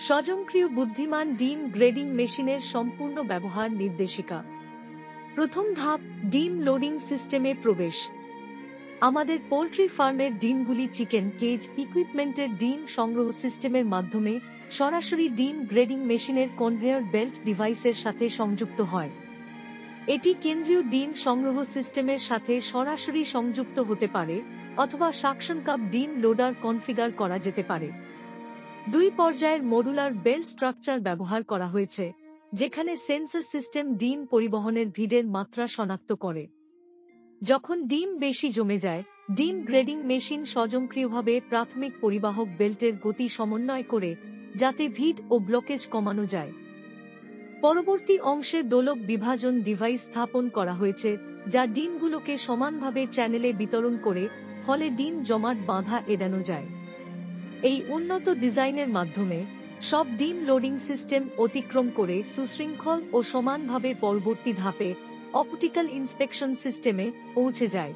স্বয়ংক্রিয় বুদ্ধিমান ডিম গ্রেডিং মেশিনের সম্পূর্ণ ব্যবহার নির্দেশিকা। প্রথম ধাপ, ডিম লোডিং সিস্টেমে প্রবেশ। আমাদের পোল্ট্রি ফার্মের ডিমগুলি চিকেন কেজ ইকুইপমেন্টের ডিম সংগ্রহ সিস্টেমের মাধ্যমে সরাসরি ডিম গ্রেডিং মেশিনের কনভেয়র বেল্ট ডিভাইসের সাথে সংযুক্ত হয়। এটি কেন্দ্রীয় ডিম সংগ্রহ সিস্টেমের সাথে সরাসরি সংযুক্ত হতে পারে অথবা সাকশন কাপ ডিম লোডার কনফিগার করা যেতে পারে। 2 পর্যায়ের মডুলার বেল্ট স্ট্রাকচার ব্যবহার করা হয়েছে, যেখানে সেন্সর সিস্টেম ডিম পরিবহনের ভিড়ের মাত্রা শনাক্ত করে। যখন ডিম বেশি জমে যায়, ডিম গ্রেডিং মেশিন স্বয়ংক্রিয়ভাবে প্রাথমিক পরিবাহক বেল্টের গতি সমন্বয় করে, যাতে ভিড় ও ব্লকেজ কমানো যায়। পরবর্তী অংশে দোলক বিভাজন ডিভাইস স্থাপন করা হয়েছে, যা ডিমগুলোকে সমানভাবে চ্যানেলে বিতরণ করে, ফলে ডিম জমাট বাঁধা এড়ানো যায়। এই উন্নত ডিজাইনের মাধ্যমে সব ডিম লোডিং সিস্টেম অতিক্রম করে সুশৃঙ্খল ও সমানভাবে পরবর্তী ধাপে অপটিক্যাল ইন্সপেকশন সিস্টেমে পৌঁছে যায়।